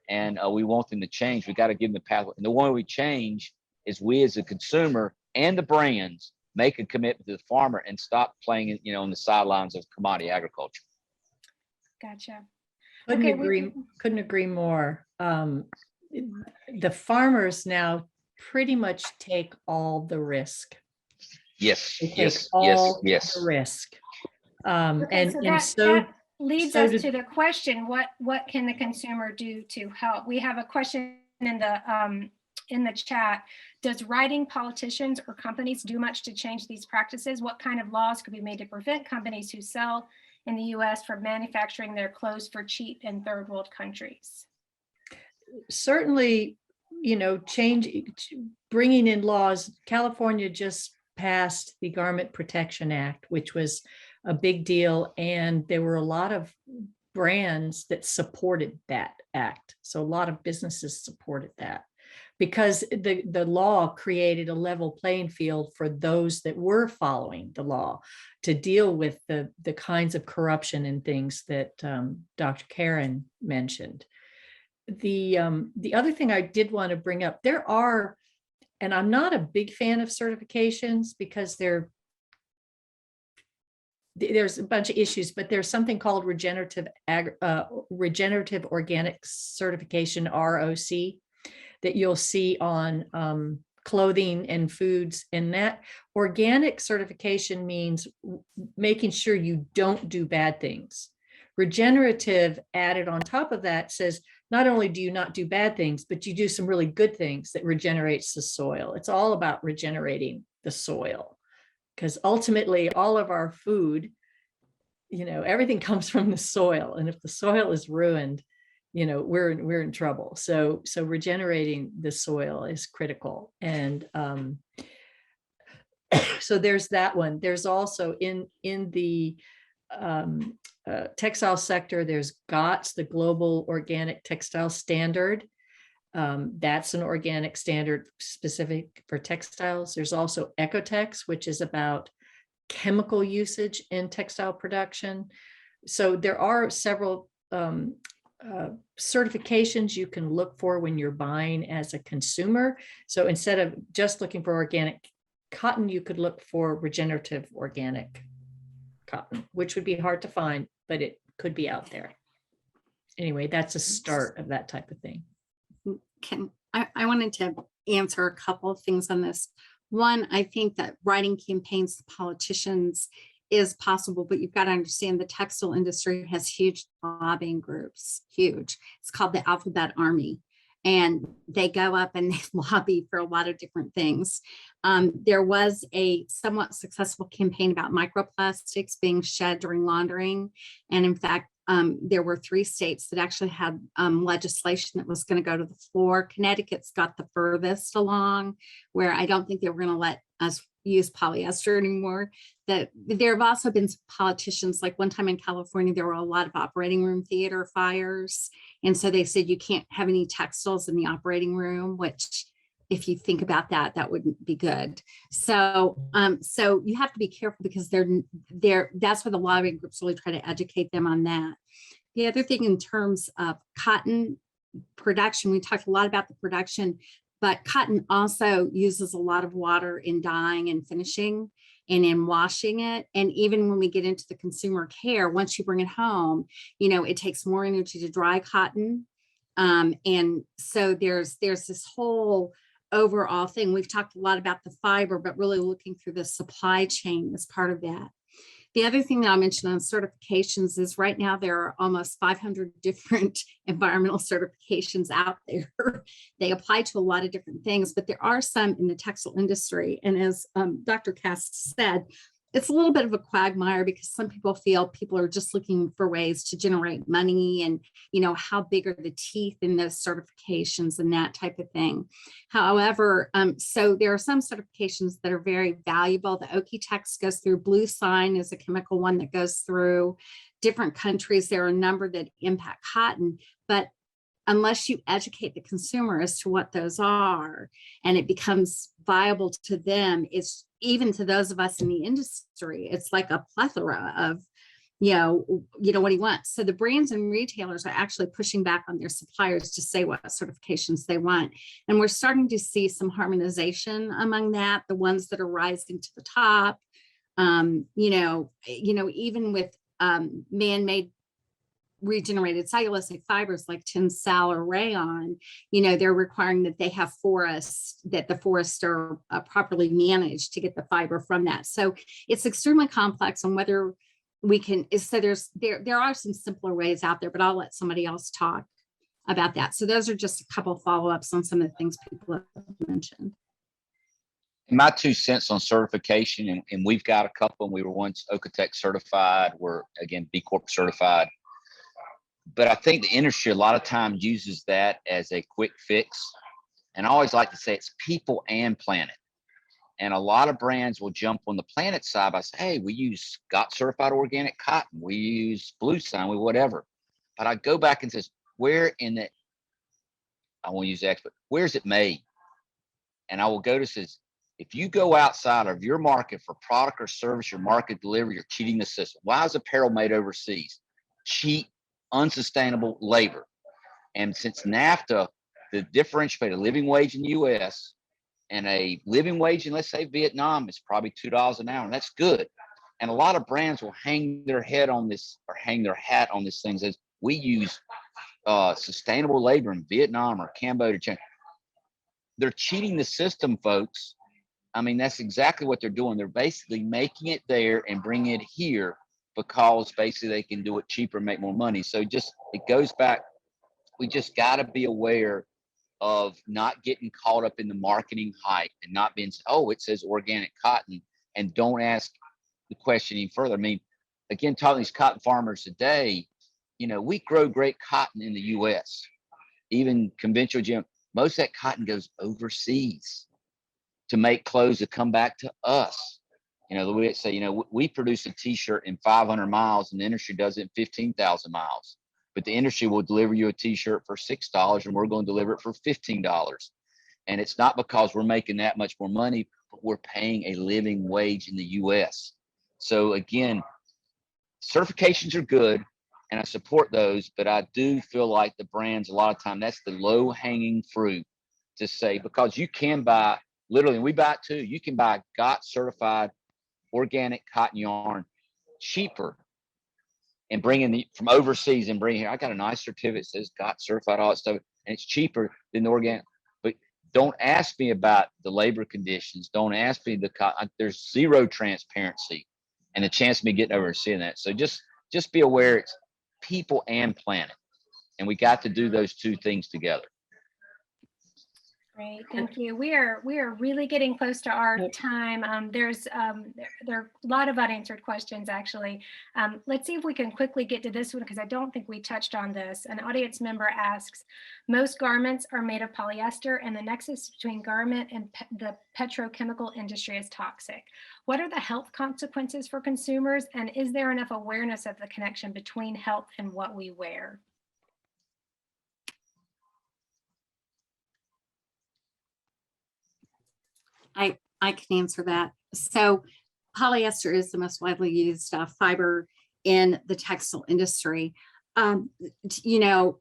Speaker 2: and we want them to change. We got to give them the pathway. And the one we change is we as a consumer and the brands make a commitment to the farmer and stop playing, on the sidelines of commodity agriculture.
Speaker 1: Gotcha.
Speaker 4: Couldn't agree more. The farmers now pretty much take all the risk.
Speaker 2: Yes,
Speaker 4: They take
Speaker 2: yes,
Speaker 4: all
Speaker 2: yes.
Speaker 4: the risk.
Speaker 1: Okay, so that leads us to the question: what can the consumer do to help? We have a question in the chat. Does writing politicians or companies do much to change these practices? What kind of laws could be made to prevent companies who sell in the U.S. from manufacturing their clothes for cheap in third world countries?
Speaker 4: Certainly, bringing in laws. California just passed the Garment Protection Act, which was a big deal, and there were a lot of brands that supported that act. So a lot of businesses supported that, because the law created a level playing field for those that were following the law to deal with the kinds of corruption and things that Dr. Karen mentioned. The other thing I did want to bring up, there are and I'm not a big fan of certifications because there's a bunch of issues, but there's something called regenerative organic certification, ROC, that you'll see on clothing and foods. And that organic certification means making sure you don't do bad things. Regenerative added on top of that says, not only do you not do bad things, but you do some really good things that regenerates the soil. It's all about regenerating the soil, because ultimately all of our food, everything comes from the soil. And if the soil is ruined, we're in trouble. So regenerating the soil is critical. And so there's that one. There's also in the textile sector, there's GOTS, the Global Organic Textile Standard. That's an organic standard specific for textiles. There's also Ecotex, which is about chemical usage in textile production. So there are several certifications you can look for when you're buying as a consumer. So instead of just looking for organic cotton, you could look for regenerative organic cotton, which would be hard to find, but it could be out there. Anyway, that's a start of that type of thing.
Speaker 5: I wanted to answer a couple of things on this. One, I think that writing campaigns to politicians is possible, but you've got to understand the textile industry has huge lobbying groups, huge. It's called the Alphabet Army. And they go up and they lobby for a lot of different things. There was a somewhat successful campaign about microplastics being shed during laundering. And in fact, there were 3 states that actually had legislation that was going to go to the floor. Connecticut's got the furthest along, where I don't think they were going to let us use polyester anymore. That there have also been politicians, like one time in California, there were a lot of operating room theater fires. And so they said you can't have any textiles in the operating room, which if you think about that, that wouldn't be good. So so you have to be careful, because that's where the lobbying groups really try to educate them on that. The other thing in terms of cotton production, we talked a lot about the production, but cotton also uses a lot of water in dyeing and finishing and in washing it. And even when we get into the consumer care, once you bring it home, it takes more energy to dry cotton. And so there's this whole overall thing. We've talked a lot about the fiber, but really looking through the supply chain as part of that. The other thing that I mentioned on certifications is right now there are almost 500 different environmental certifications out there. They apply to a lot of different things, but there are some in the textile industry. And as Dr. Kask said, it's a little bit of a quagmire, because some people feel people are just looking for ways to generate money, and how big are the teeth in those certifications and that type of thing. However, so there are some certifications that are very valuable. The Okie-Tex goes through. Blue Sign is a chemical one that goes through. Different countries, there are a number that impact cotton, but unless you educate the consumer as to what those are and it becomes viable to them, it's even to those of us in the industry, it's like a plethora of, what do you want? So the brands and retailers are actually pushing back on their suppliers to say what certifications they want. And we're starting to see some harmonization among that, the ones that are rising to the top, even with man-made regenerated cellulosic fibers like Tencel or rayon, they're requiring that they have forests, that the forests are properly managed to get the fiber from that. So it's extremely complex on whether we can, so there are some simpler ways out there, but I'll let somebody else talk about that. So those are just a couple of follow-ups on some of the things people have mentioned.
Speaker 2: My 2 cents on certification, and we've got a couple, and we were once Okie-Tex certified, we're again B Corp certified. But I think the industry a lot of times uses that as a quick fix. And I always like to say it's people and planet. And a lot of brands will jump on the planet side by saying, hey, we use Scott certified organic cotton. We use Blue Sign, we whatever. But I go back and says, where in it, I won't use X, but where's it made? And I will go to says, if you go outside of your market for product or service, your market delivery, you're cheating the system. Why is apparel made overseas? Cheap, unsustainable labor. And since NAFTA, the differentiated living wage in the US and a living wage in, let's say, Vietnam is probably $2 an hour, and that's good. And a lot of brands will hang their head on this, or hang their hat on this thing, says we use sustainable labor in Vietnam or Cambodia. They're cheating the system, folks. I mean, that's exactly what they're doing. They're basically making it there and bringing it here because basically they can do it cheaper and make more money. So just, it goes back. We just got to be aware of not getting caught up in the marketing hype and not being, oh, it says organic cotton, and don't ask the question any further. I mean, again, talking to these cotton farmers today, you know, we grow great cotton in the US, even conventional GM. Most of that cotton goes overseas to make clothes that come back to us. You know, the way it say, you know, we produce a t-shirt in 500 miles and the industry does it in 15,000 miles. But the industry will deliver you a t-shirt for $6 and we're going to deliver it for $15. And it's not because we're making that much more money, but we're paying a living wage in the US. So again, certifications are good and I support those, but I do feel like the brands, a lot of time, that's the low hanging fruit to say, because you can buy, literally, and we buy it too, you can buy GOT certified organic cotton yarn cheaper and bring in from overseas and bring here. I got a nice certificate that says GOT certified, all that stuff, and it's cheaper than the organic. But don't ask me about the labor conditions. Don't ask me there's zero transparency and the chance of me getting over and seeing that. So just be aware it's people and planet, and we got to do those two things together.
Speaker 1: Great, thank you. We are really getting close to our time. There are a lot of unanswered questions, actually. Let's see if we can quickly get to this one, because I don't think we touched on this. An audience member asks, most garments are made of polyester and the nexus between garment and the petrochemical industry is toxic. What are the health consequences for consumers, and is there enough awareness of the connection between health and what we wear?
Speaker 5: I can answer that. So polyester is the most widely used fiber in the textile industry. You know,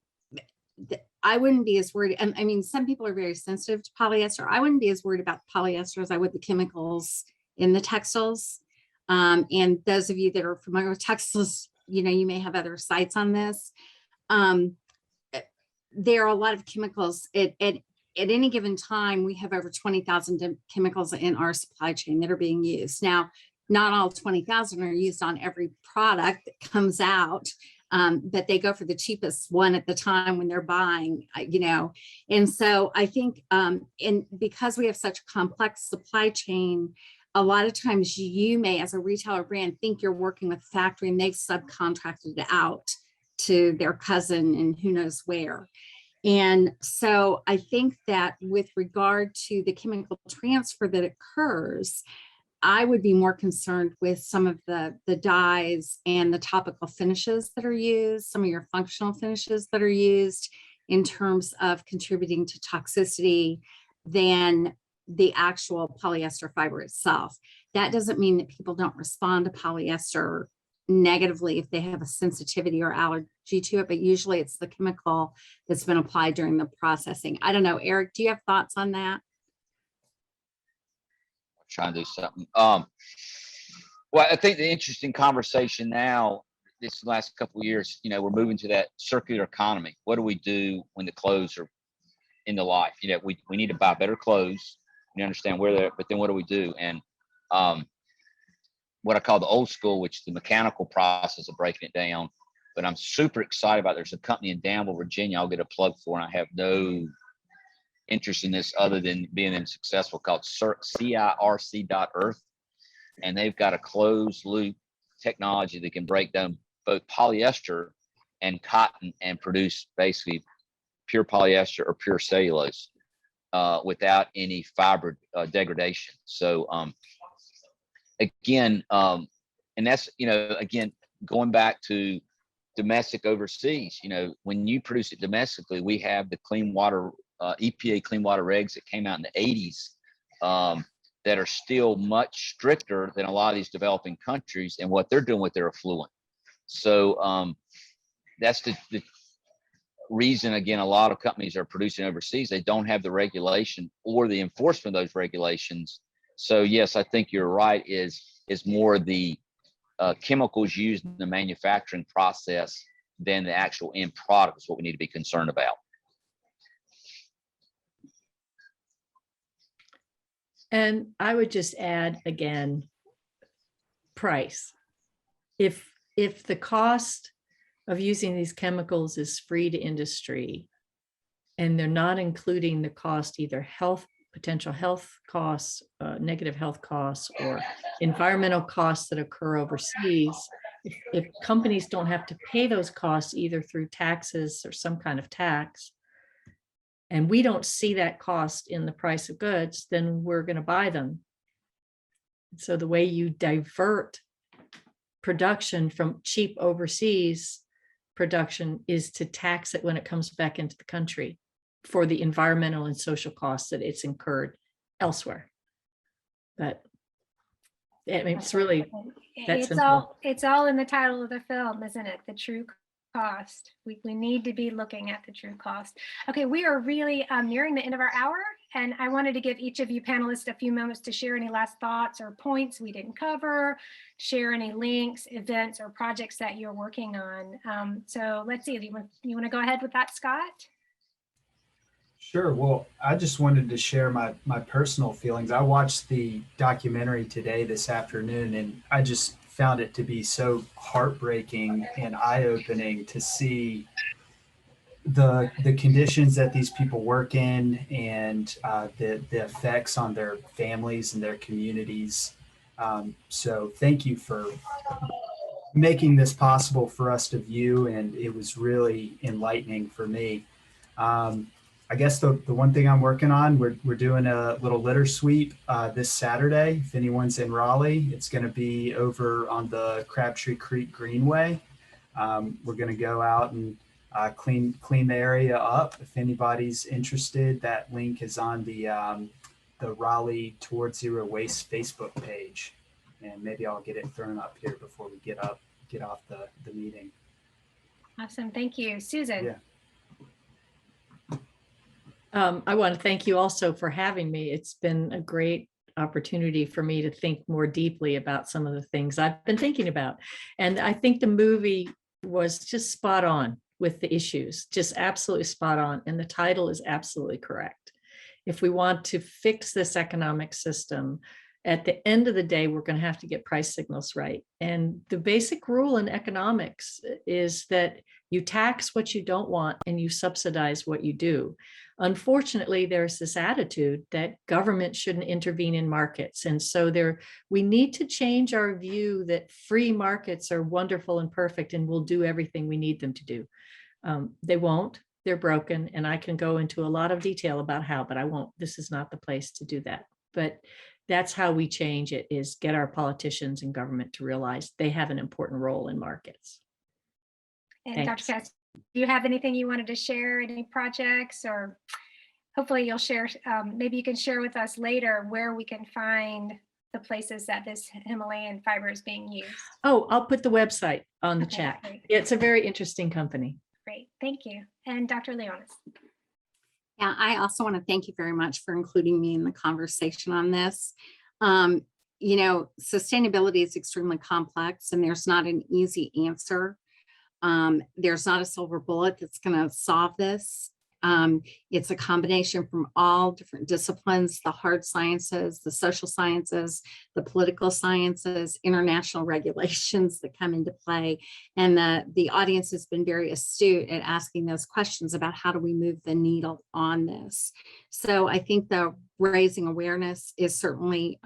Speaker 5: I wouldn't be as worried. I mean, some people are very sensitive to polyester. I wouldn't be as worried about polyester as I would the chemicals in the textiles. And those of you that are familiar with textiles, you know, you may have other sites on this. There are a lot of chemicals. At any given time, we have over 20,000 chemicals in our supply chain that are being used. Now, not all 20,000 are used on every product that comes out, but they go for the cheapest one at the time when they're buying, you know. And so I think, and because we have such a complex supply chain, a lot of times you may, as a retailer brand, think you're working with a factory and they've subcontracted it out to their cousin and who knows where. And so I think that with regard to the chemical transfer that occurs, I would be more concerned with some of the dyes and the topical finishes that are used, some of your functional finishes that are used in terms of contributing to toxicity than the actual polyester fiber itself. That doesn't mean that people don't respond to polyester negatively if they have a sensitivity or allergy to it, but usually it's the chemical that's been applied during the processing. I don't know, Eric, do you have thoughts on that?
Speaker 2: I'm trying to do something. Well, I think the interesting conversation now, this last couple of years, you know, we're moving to that circular economy. What do we do when the clothes are in the life? You know, we need to buy better clothes. We understand where they're, but then what do we do? And what I call the old school, which is the mechanical process of breaking it down. But I'm super excited about, there's a company in Danville, Virginia, I'll get a plug for, and I have no interest in this other than being successful, called CIRC.earth. And they've got a closed loop technology that can break down both polyester and cotton and produce basically pure polyester or pure cellulose without any fiber degradation. So, again, and that's, you know, again, going back to domestic overseas, you know, when you produce it domestically, we have the clean water, EPA clean water regs that came out in the 80s that are still much stricter than a lot of these developing countries and what they're doing with their effluent. So that's reason, again, a lot of companies are producing overseas, they don't have the regulation or the enforcement of those regulations. So yes, I think you're right, is more the chemicals used in the manufacturing process than the actual end product is what we need to be concerned about.
Speaker 4: And I would just add again, price. If the cost of using these chemicals is free to industry, and they're not including the cost, either potential health costs, negative health costs, or environmental costs that occur overseas, if companies don't have to pay those costs either through taxes or some kind of tax, and we don't see that cost in the price of goods, then we're going to buy them. So the way you divert production from cheap overseas production is to tax it when it comes back into the country for the environmental and social costs that it's incurred elsewhere. But I mean, it's really that simple.
Speaker 1: It's all in the title of the film, isn't it? The true cost. We need to be looking at the true cost. Okay, we are really nearing the end of our hour, and I wanted to give each of you panelists a few moments to share any last thoughts or points we didn't cover, share any links, events, or projects that you're working on. So let's see, you want to go ahead with that, Scott?
Speaker 3: Sure. Well, I just wanted to share my personal feelings. I watched the documentary today, this afternoon, and I just found it to be so heartbreaking and eye-opening to see the conditions that these people work in, and the effects on their families and their communities. So thank you for making this possible for us to view, and it was really enlightening for me. I guess the one thing I'm working on, we're doing a little litter sweep this Saturday. If anyone's in Raleigh, it's going to be over on the Crabtree Creek Greenway. We're going to go out and clean the area up. If anybody's interested, that link is on the Raleigh Towards Zero Waste Facebook page, and maybe I'll get it thrown up here before we get off the meeting.
Speaker 1: Awesome, thank you, Susan.
Speaker 3: Yeah.
Speaker 4: I want to thank you also for having me. It's been a great opportunity for me to think more deeply about some of the things I've been thinking about. And I think the movie was just spot on with the issues, just absolutely spot on. And the title is absolutely correct. If we want to fix this economic system, at the end of the day, we're going to have to get price signals right. And the basic rule in economics is that you tax what you don't want and you subsidize what you do. Unfortunately, there's this attitude that government shouldn't intervene in markets. And so we need to change our view that free markets are wonderful and perfect and will do everything we need them to do. They won't, they're broken. And I can go into a lot of detail about how, but I won't. This is not the place to do that. But that's how we change it, is get our politicians and government to realize they have an important role in markets.
Speaker 1: And
Speaker 4: Thanks.
Speaker 1: Dr. Kask, do you have anything you wanted to share, any projects, or hopefully you'll share, maybe you can share with us later where we can find the places that this Himalayan fiber is being used.
Speaker 4: Oh, I'll put the website on the
Speaker 1: Okay,
Speaker 4: chat.
Speaker 1: great.
Speaker 4: It's a very interesting company.
Speaker 1: Great, thank you. And Dr. Leonas.
Speaker 5: Yeah, I also want to thank you very much for including me in the conversation on this. You know, sustainability is extremely complex and there's not an easy answer. There's not a silver bullet that's going to solve this. It's a combination from all different disciplines, the hard sciences, the social sciences, the political sciences, international regulations that come into play. And the audience has been very astute at asking those questions about how do we move the needle on this. So I think the raising awareness is certainly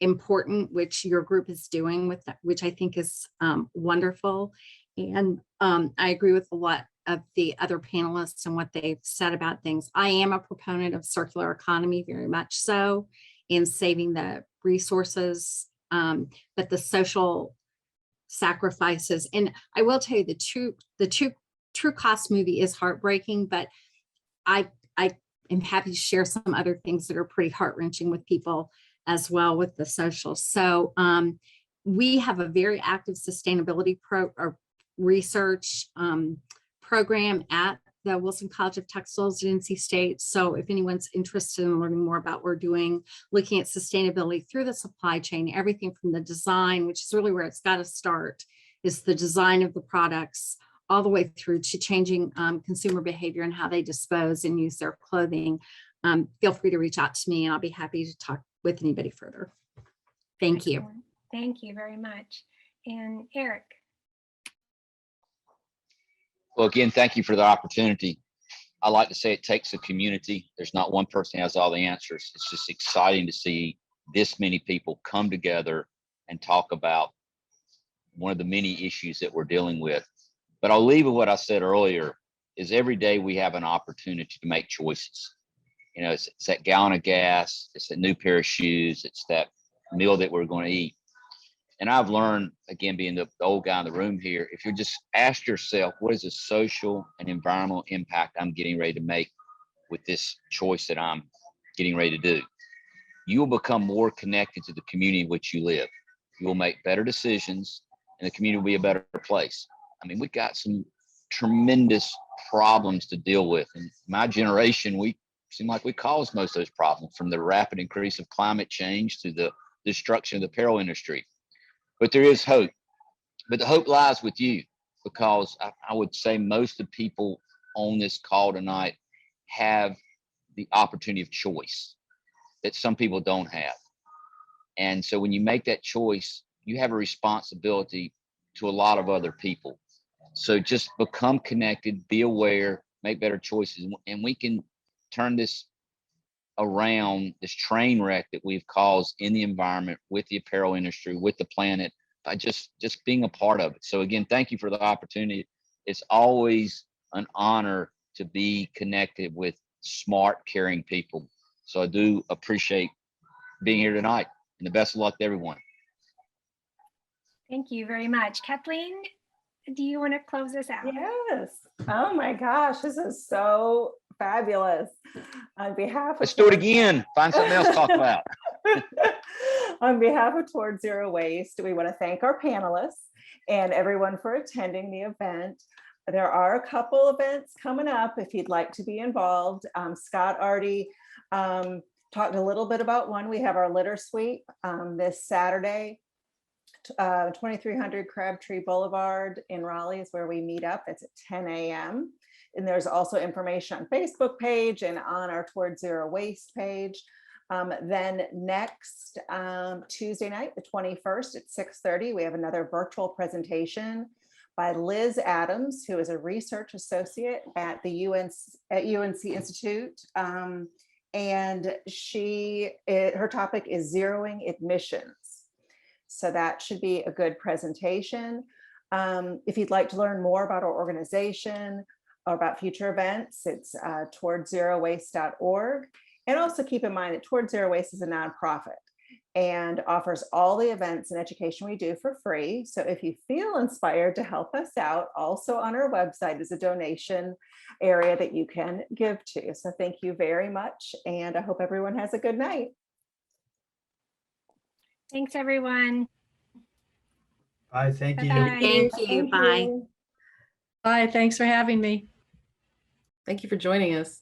Speaker 5: important, which your group is doing with that, which I think is wonderful. And I agree with a lot of the other panelists and what they've said about things. I am a proponent of circular economy, very much so, in saving the resources, but the social sacrifices. And I will tell you, the true cost movie is heartbreaking, but I am happy to share some other things that are pretty heart-wrenching with people as well with the social. So we have a very active sustainability research program at the Wilson College of Textiles at NC State. So if anyone's interested in learning more about what we're doing, looking at sustainability through the supply chain, everything from the design, which is really where it's got to start, is the design of the products, all the way through to changing consumer behavior and how they dispose and use their clothing. Feel free to reach out to me and I'll be happy to talk with anybody further. Thank you.
Speaker 1: Excellent. Thank you very much. And Eric.
Speaker 2: Well, again, thank you for the opportunity. I like to say it takes a community. There's not one person who has all the answers. It's just exciting to see this many people come together and talk about one of the many issues that we're dealing with. But I'll leave with what I said earlier, is every day we have an opportunity to make choices. You know, it's that gallon of gas, it's that new pair of shoes, it's that meal that we're going to eat. And I've learned, again, being the old guy in the room here, if you just ask yourself, what is the social and environmental impact I'm getting ready to make with this choice that I'm getting ready to do? You will become more connected to the community in which you live. You will make better decisions and the community will be a better place. I mean, we've got some tremendous problems to deal with. And my generation, we seem like we caused most of those problems, from the rapid increase of climate change to the destruction of the apparel industry. But there is hope. But the hope lies with you, because I would say most of the people on this call tonight have the opportunity of choice that some people don't have. And so when you make that choice, you have a responsibility to a lot of other people. So just become connected, be aware, make better choices, and we can turn this around, this train wreck that we've caused in the environment, with the apparel industry, with the planet, by just being a part of it. So again, thank you for the opportunity. It's always an honor to be connected with smart, caring people. So I do appreciate being here tonight, and the best of luck to everyone.
Speaker 1: Thank you very much. Kathleen, do you want to close us out?
Speaker 6: Yes. Oh my gosh, this is so fabulous. On behalf of
Speaker 2: Let's do it again. Find something else to talk about.
Speaker 6: On behalf of Towards Zero Waste, we want to thank our panelists and everyone for attending the event. There are a couple events coming up if you'd like to be involved. Scott already talked a little bit about one. We have our litter sweep this Saturday. 2300 Crabtree Boulevard in Raleigh is where we meet up. It's at 10 a.m. And there's also information on Facebook page and on our Towards Zero Waste page. Then next Tuesday night, the 21st at 6:30, we have another virtual presentation by Liz Adams, who is a research associate at the UNC Institute. And her topic is zeroing emissions. So that should be a good presentation. If you'd like to learn more about our organization or about future events, it's towardzerowaste.org. And also keep in mind that Towards Zero Waste is a nonprofit and offers all the events and education we do for free. So if you feel inspired to help us out, also on our website is a donation area that you can give to. So thank you very much. And I hope everyone has a good night.
Speaker 1: Thanks, everyone.
Speaker 3: Bye, thank you.
Speaker 1: Bye-bye.
Speaker 5: Thank you. Bye.
Speaker 4: Bye, thanks for having me.
Speaker 7: Thank you for joining us.